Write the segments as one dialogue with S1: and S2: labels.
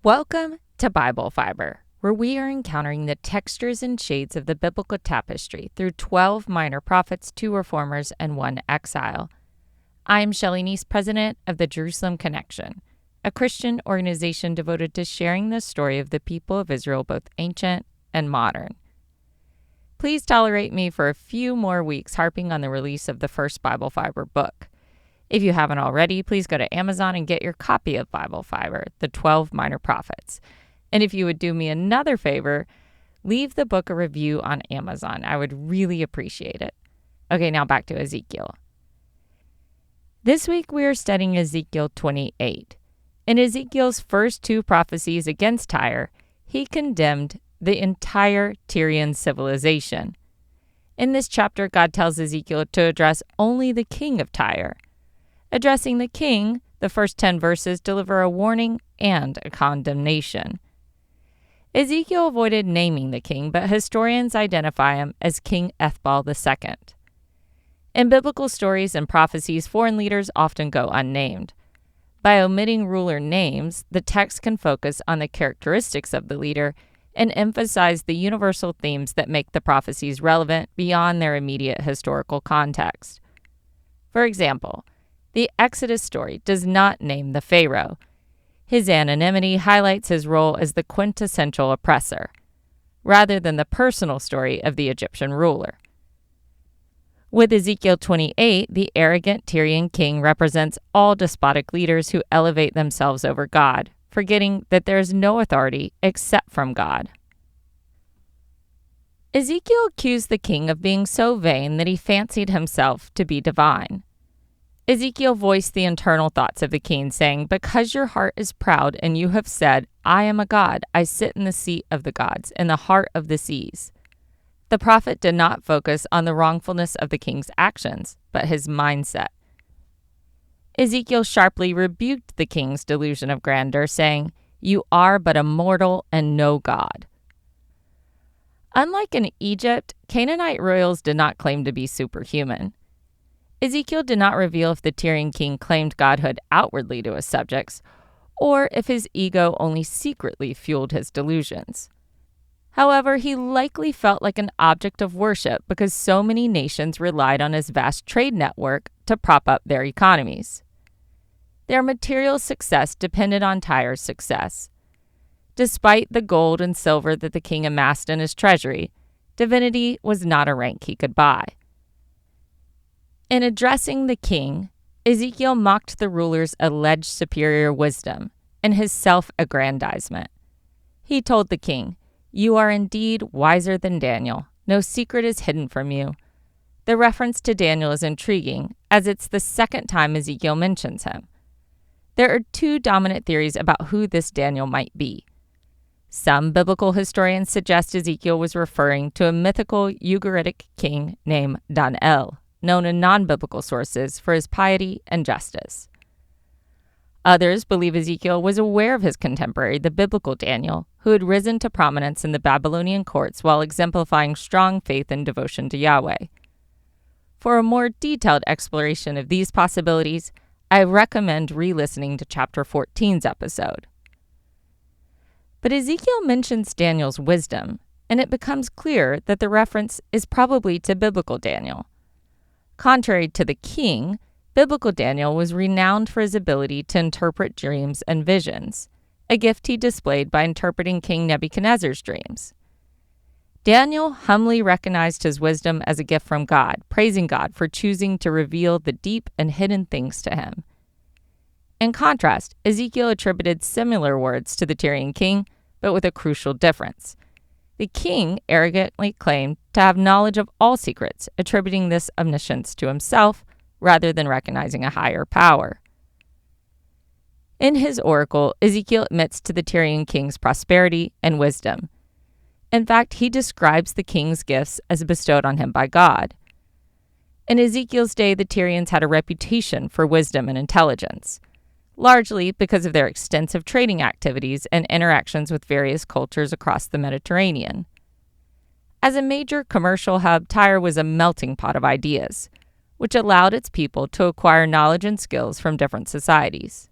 S1: Welcome to Bible Fiber, where we are encountering the textures and shades of the biblical tapestry through 12 minor prophets, 2 reformers, and 1 exile. I'm Shelley Neese, president of the Jerusalem Connection, a Christian organization devoted to sharing the story of the people of Israel, both ancient and modern. Please tolerate me for a few more weeks harping on the release of the first Bible Fiber book. If you haven't already, please go to Amazon and get your copy of Bible Fiber, the 12 Minor Prophets. And if you would do me another favor, leave the book a review on Amazon. I would really appreciate it. Okay, now back to Ezekiel. This week we are studying Ezekiel 28. In Ezekiel's first 2 prophecies against Tyre, he condemned the entire Tyrian civilization. In this chapter, God tells Ezekiel to address only the king of Tyre. Addressing the king, the first 10 verses deliver a warning and a condemnation. Ezekiel avoided naming the king, but historians identify him as King Ethbaal II. In biblical stories and prophecies, foreign leaders often go unnamed. By omitting ruler names, the text can focus on the characteristics of the leader and emphasize the universal themes that make the prophecies relevant beyond their immediate historical context. For example, the Exodus story does not name the Pharaoh. His anonymity highlights his role as the quintessential oppressor, rather than the personal story of the Egyptian ruler. With Ezekiel 28, the arrogant Tyrian king represents all despotic leaders who elevate themselves over God, forgetting that there is no authority except from God. Ezekiel accused the king of being so vain that he fancied himself to be divine. Ezekiel voiced the internal thoughts of the king, saying, "Because your heart is proud and you have said, 'I am a god, I sit in the seat of the gods, in the heart of the seas.'" The prophet did not focus on the wrongfulness of the king's actions, but his mindset. Ezekiel sharply rebuked the king's delusion of grandeur, saying, "You are but a mortal and no God." Unlike in Egypt, Canaanite royals did not claim to be superhuman. Ezekiel did not reveal if the Tyrian king claimed godhood outwardly to his subjects, or if his ego only secretly fueled his delusions. However, he likely felt like an object of worship because so many nations relied on his vast trade network to prop up their economies. Their material success depended on Tyre's success. Despite the gold and silver that the king amassed in his treasury, divinity was not a rank he could buy. In addressing the king, Ezekiel mocked the ruler's alleged superior wisdom and his self-aggrandizement. He told the king, "You are indeed wiser than Daniel. No secret is hidden from you." The reference to Daniel is intriguing, as it's the second time Ezekiel mentions him. There are 2 dominant theories about who this Daniel might be. Some biblical historians suggest Ezekiel was referring to a mythical Ugaritic king named Daniel, known in non-biblical sources for his piety and justice. Others believe Ezekiel was aware of his contemporary, the biblical Daniel, who had risen to prominence in the Babylonian courts while exemplifying strong faith and devotion to Yahweh. For a more detailed exploration of these possibilities, I recommend re-listening to Chapter 14's episode. But Ezekiel mentions Daniel's wisdom, and it becomes clear that the reference is probably to biblical Daniel. Contrary to the king, biblical Daniel was renowned for his ability to interpret dreams and visions, a gift he displayed by interpreting King Nebuchadnezzar's dreams. Daniel humbly recognized his wisdom as a gift from God, praising God for choosing to reveal the deep and hidden things to him. In contrast, Ezekiel attributed similar words to the Tyrian king, but with a crucial difference. The king arrogantly claimed to have knowledge of all secrets, attributing this omniscience to himself rather than recognizing a higher power. In his oracle, Ezekiel admits to the Tyrian king's prosperity and wisdom. In fact, he describes the king's gifts as bestowed on him by God. In Ezekiel's day, the Tyrians had a reputation for wisdom and intelligence, largely because of their extensive trading activities and interactions with various cultures across the Mediterranean. As a major commercial hub, Tyre was a melting pot of ideas, which allowed its people to acquire knowledge and skills from different societies.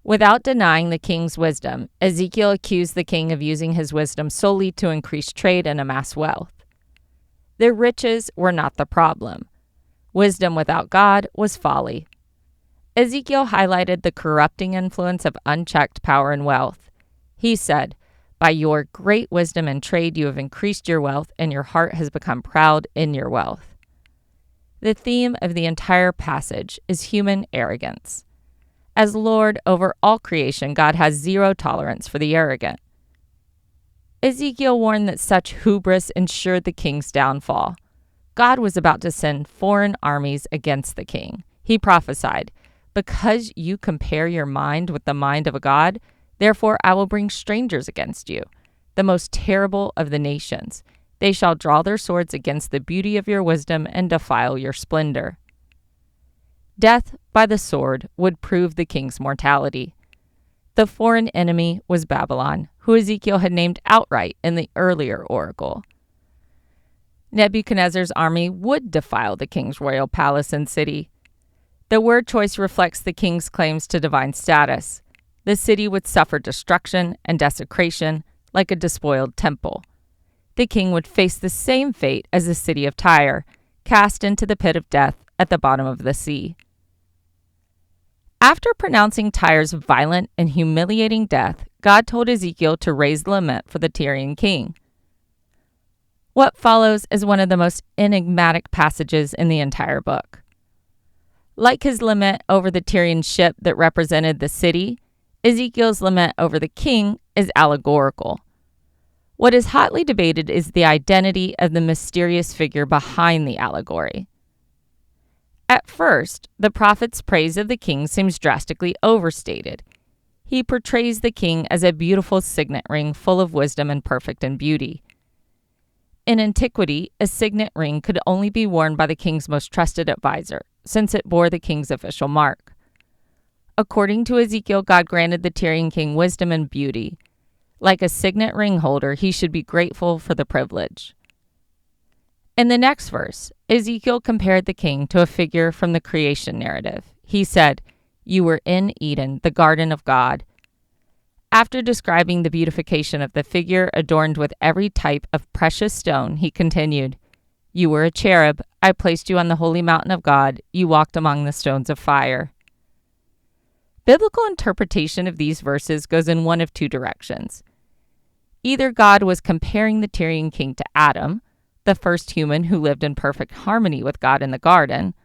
S1: Without denying the king's wisdom, Ezekiel accused the king of using his wisdom solely to increase trade and amass wealth. Their riches were not the problem. Wisdom without God was folly. Ezekiel highlighted the corrupting influence of unchecked power and wealth. He said, "By your great wisdom and trade you have increased your wealth, and your heart has become proud in your wealth." The theme of the entire passage is human arrogance. As Lord over all creation, God has zero tolerance for the arrogant. Ezekiel warned that such hubris ensured the king's downfall. God was about to send foreign armies against the king. He prophesied, "Because you compare your mind with the mind of a god, therefore I will bring strangers against you, the most terrible of the nations. They shall draw their swords against the beauty of your wisdom and defile your splendor." Death by the sword would prove the king's mortality. The foreign enemy was Babylon, who Ezekiel had named outright in the earlier oracle. Nebuchadnezzar's army would defile the king's royal palace and city. The word choice reflects the king's claims to divine status. The city would suffer destruction and desecration like a despoiled temple. The king would face the same fate as the city of Tyre, cast into the pit of death at the bottom of the sea. After pronouncing Tyre's violent and humiliating death, God told Ezekiel to raise the lament for the Tyrian king. What follows is one of the most enigmatic passages in the entire book. Like his lament over the Tyrian ship that represented the city, Ezekiel's lament over the king is allegorical. What is hotly debated is the identity of the mysterious figure behind the allegory. At first, the prophet's praise of the king seems drastically overstated. He portrays the king as a beautiful signet ring full of wisdom and perfect in beauty. In antiquity, a signet ring could only be worn by the king's most trusted advisor, since it bore the king's official mark. According to Ezekiel, God granted the Tyrian king wisdom and beauty. Like a signet ring holder, he should be grateful for the privilege. In the next verse, Ezekiel compared the king to a figure from the creation narrative. He said, "You were in Eden, the garden of God." After describing the beautification of the figure adorned with every type of precious stone, he continued, "You were a cherub. I placed you on the holy mountain of God. You walked among the stones of fire." Biblical interpretation of these verses goes in one of two directions. Either God was comparing the Tyrian king to Adam, the first human who lived in perfect harmony with God in the garden,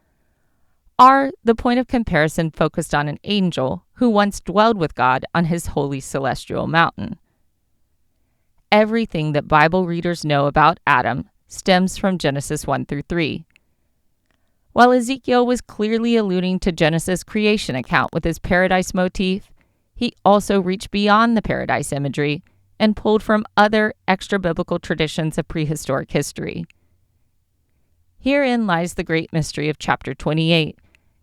S1: or the point of comparison focused on an angel who once dwelled with God on his holy celestial mountain. Everything that Bible readers know about Adam stems from Genesis 1 through 3. While Ezekiel was clearly alluding to Genesis' creation account with his paradise motif, he also reached beyond the paradise imagery and pulled from other extra-biblical traditions of prehistoric history. Herein lies the great mystery of chapter 28,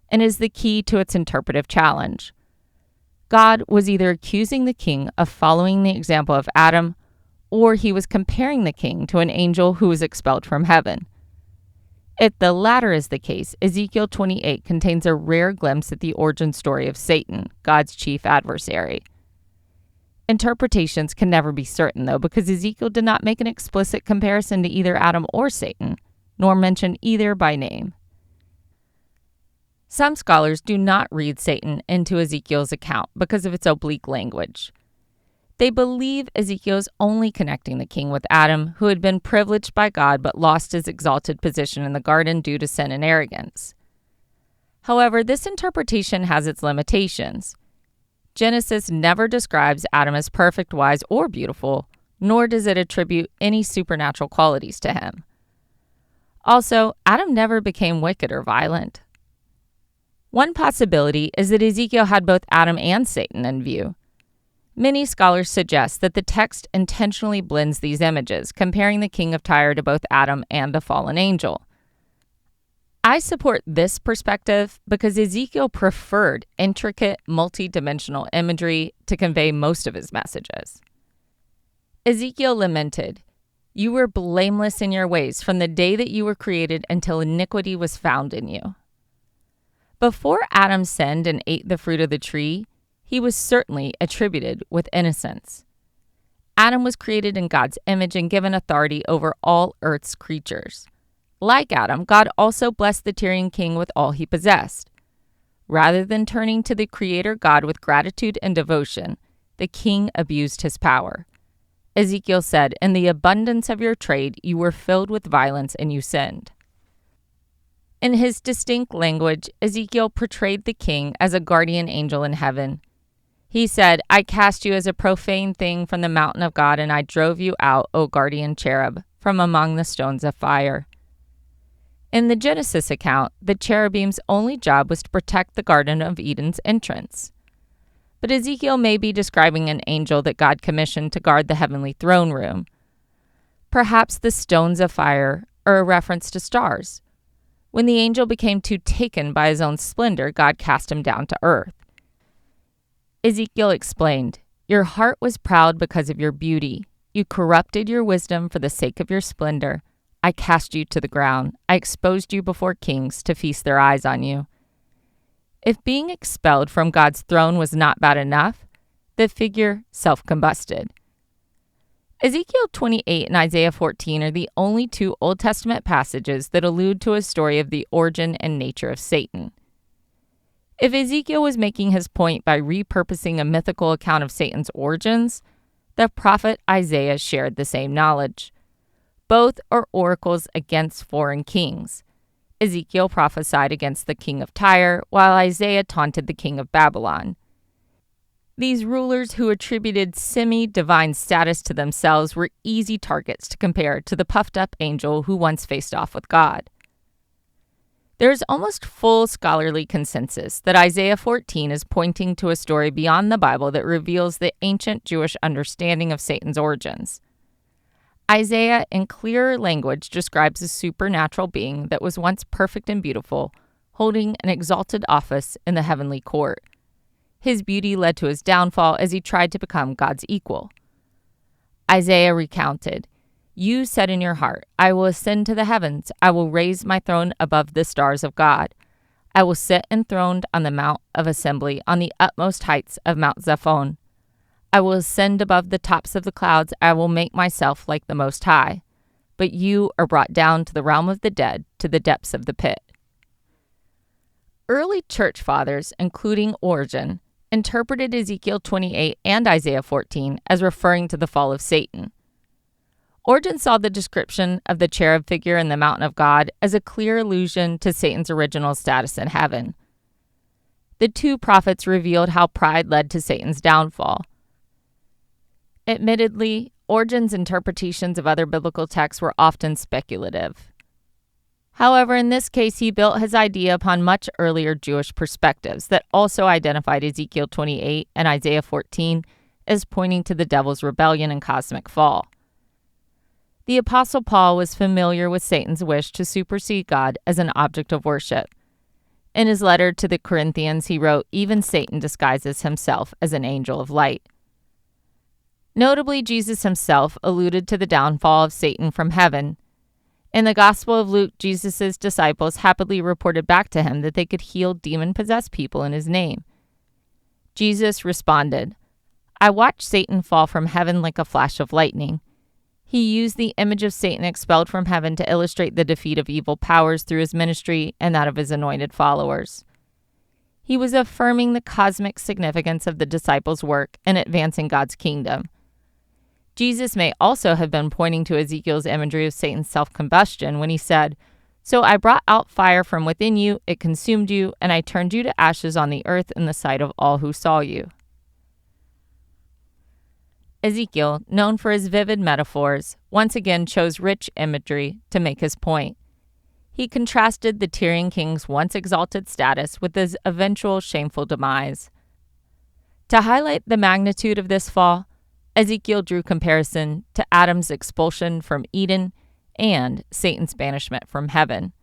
S1: and is the key to its interpretive challenge. God was either accusing the king of following the example of Adam, or he was comparing the king to an angel who was expelled from heaven. If the latter is the case, Ezekiel 28 contains a rare glimpse at the origin story of Satan, God's chief adversary. Interpretations can never be certain, though, because Ezekiel did not make an explicit comparison to either Adam or Satan, nor mention either by name. Some scholars do not read Satan into Ezekiel's account because of its oblique language. They believe Ezekiel is only connecting the king with Adam, who had been privileged by God but lost his exalted position in the garden due to sin and arrogance. However, this interpretation has its limitations. Genesis never describes Adam as perfect, wise, or beautiful, nor does it attribute any supernatural qualities to him. Also, Adam never became wicked or violent. One possibility is that Ezekiel had both Adam and Satan in view. Many scholars suggest that the text intentionally blends these images, comparing the king of Tyre to both Adam and a fallen angel. I support this perspective because Ezekiel preferred intricate, multi-dimensional imagery to convey most of his messages. Ezekiel lamented, "You were blameless in your ways from the day that you were created until iniquity was found in you." Before Adam sinned and ate the fruit of the tree, he was certainly attributed with innocence. Adam was created in God's image and given authority over all earth's creatures. Like Adam, God also blessed the Tyrian king with all he possessed. Rather than turning to the Creator God with gratitude and devotion, the king abused his power. Ezekiel said, "In the abundance of your trade, you were filled with violence and you sinned." In his distinct language, Ezekiel portrayed the king as a guardian angel in heaven. He said, "I cast you as a profane thing from the mountain of God, and I drove you out, O guardian cherub, from among the stones of fire." In the Genesis account, the cherubim's only job was to protect the Garden of Eden's entrance. But Ezekiel may be describing an angel that God commissioned to guard the heavenly throne room. Perhaps the stones of fire are a reference to stars. When the angel became too taken by his own splendor, God cast him down to earth. Ezekiel explained, "Your heart was proud because of your beauty. You corrupted your wisdom for the sake of your splendor. I cast you to the ground. I exposed you before kings to feast their eyes on you." If being expelled from God's throne was not bad enough, the figure self-combusted. Ezekiel 28 and Isaiah 14 are the only two Old Testament passages that allude to a story of the origin and nature of Satan. If Ezekiel was making his point by repurposing a mythical account of Satan's origins, the prophet Isaiah shared the same knowledge. Both are oracles against foreign kings. Ezekiel prophesied against the king of Tyre, while Isaiah taunted the king of Babylon. These rulers who attributed semi-divine status to themselves were easy targets to compare to the puffed-up angel who once faced off with God. There is almost full scholarly consensus that Isaiah 14 is pointing to a story beyond the Bible that reveals the ancient Jewish understanding of Satan's origins. Isaiah, in clearer language, describes a supernatural being that was once perfect and beautiful, holding an exalted office in the heavenly court. His beauty led to his downfall as he tried to become God's equal. Isaiah recounted, "You said in your heart, I will ascend to the heavens. I will raise my throne above the stars of God. I will sit enthroned on the Mount of Assembly on the utmost heights of Mount Zaphon. I will ascend above the tops of the clouds. I will make myself like the Most High. But you are brought down to the realm of the dead, to the depths of the pit." Early church fathers, including Origen, interpreted Ezekiel 28 and Isaiah 14 as referring to the fall of Satan. Origen saw the description of the cherub figure in the mountain of God as a clear allusion to Satan's original status in heaven. The two prophets revealed how pride led to Satan's downfall. Admittedly, Origen's interpretations of other biblical texts were often speculative. However, in this case, he built his idea upon much earlier Jewish perspectives that also identified Ezekiel 28 and Isaiah 14 as pointing to the devil's rebellion and cosmic fall. The Apostle Paul was familiar with Satan's wish to supersede God as an object of worship. In his letter to the Corinthians, he wrote, "Even Satan disguises himself as an angel of light." Notably, Jesus himself alluded to the downfall of Satan from heaven. In the Gospel of Luke, Jesus' disciples happily reported back to him that they could heal demon-possessed people in his name. Jesus responded, "I watched Satan fall from heaven like a flash of lightning." He used the image of Satan expelled from heaven to illustrate the defeat of evil powers through his ministry and that of his anointed followers. He was affirming the cosmic significance of the disciples' work in advancing God's kingdom. Jesus may also have been pointing to Ezekiel's imagery of Satan's self-combustion when he said, "So I brought out fire from within you, it consumed you, and I turned you to ashes on the earth in the sight of all who saw you." Ezekiel, known for his vivid metaphors, once again chose rich imagery to make his point. He contrasted the Tyrian king's once exalted status with his eventual shameful demise. To highlight the magnitude of this fall, Ezekiel drew comparison to Adam's expulsion from Eden and Satan's banishment from heaven.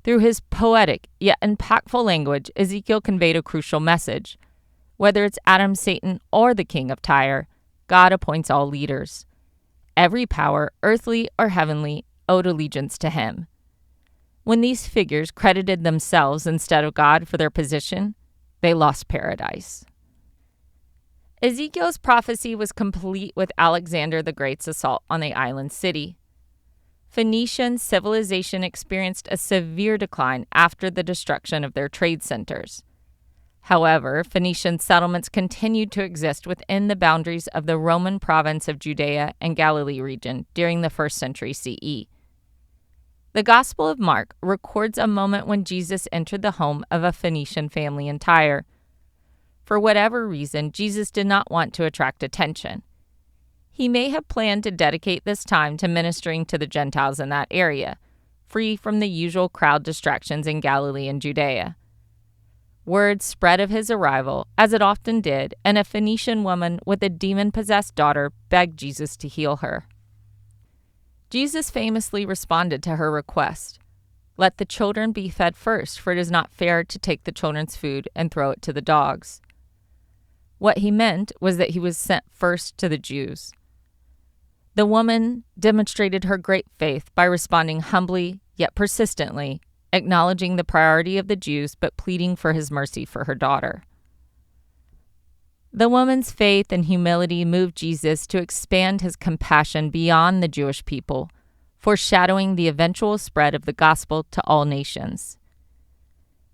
S1: Through his poetic yet impactful language, Ezekiel conveyed a crucial message. Whether it's Adam, Satan, or the king of Tyre, God appoints all leaders. Every power, earthly or heavenly, owed allegiance to him. When these figures credited themselves instead of God for their position, they lost paradise. Ezekiel's prophecy was complete with Alexander the Great's assault on the island city. Phoenician civilization experienced a severe decline after the destruction of their trade centers. However, Phoenician settlements continued to exist within the boundaries of the Roman province of Judea and Galilee region during the 1st century CE. The Gospel of Mark records a moment when Jesus entered the home of a Phoenician family in Tyre. For whatever reason, Jesus did not want to attract attention. He may have planned to dedicate this time to ministering to the Gentiles in that area, free from the usual crowd distractions in Galilee and Judea. Word spread of his arrival, as it often did, and a Phoenician woman with a demon-possessed daughter begged Jesus to heal her. Jesus famously responded to her request. "Let the children be fed first, for it is not fair to take the children's food and throw it to the dogs." What he meant was that he was sent first to the Jews. The woman demonstrated her great faith by responding humbly yet persistently, acknowledging the priority of the Jews but pleading for his mercy for her daughter. The woman's faith and humility moved Jesus to expand his compassion beyond the Jewish people, foreshadowing the eventual spread of the gospel to all nations.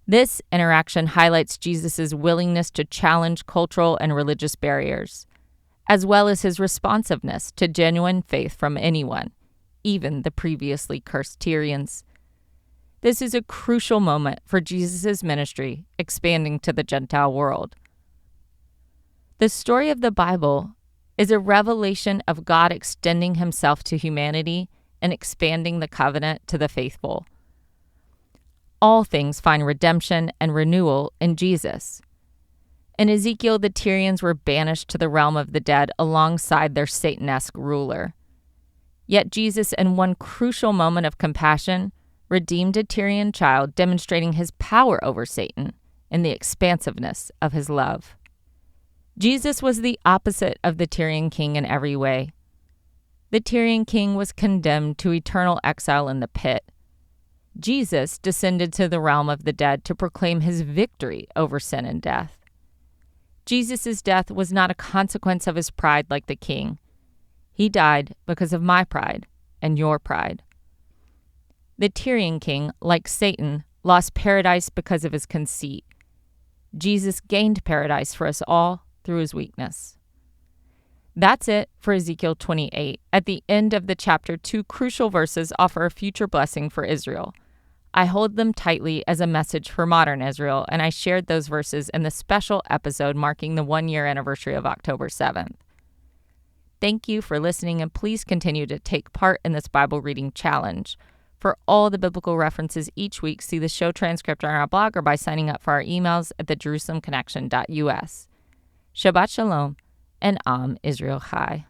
S1: This interaction highlights Jesus' willingness to challenge cultural and religious barriers, as well as his responsiveness to genuine faith from anyone, even the previously cursed Tyrians. This is a crucial moment for Jesus' ministry expanding to the Gentile world. The story of the Bible is a revelation of God extending himself to humanity and expanding the covenant to the faithful. All things find redemption and renewal in Jesus. In Ezekiel, the Tyrians were banished to the realm of the dead alongside their Satanesque ruler. Yet Jesus, in one crucial moment of compassion, redeemed a Tyrian child, demonstrating his power over Satan and the expansiveness of his love. Jesus was the opposite of the Tyrian king in every way. The Tyrian king was condemned to eternal exile in the pit. Jesus descended to the realm of the dead to proclaim his victory over sin and death. Jesus' death was not a consequence of his pride like the king. He died because of my pride and your pride. The Tyrian king, like Satan, lost paradise because of his conceit. Jesus gained paradise for us all through his weakness. That's it for Ezekiel 28. At the end of the chapter, 2 crucial verses offer a future blessing for Israel. I hold them tightly as a message for modern Israel, and I shared those verses in the special episode marking the 1-year anniversary of October 7th. Thank you for listening, and please continue to take part in this Bible reading challenge. For all the biblical references each week, see the show transcript on our blog or by signing up for our emails at thejerusalemconnection.us. Shabbat Shalom, and Am Israel Chai.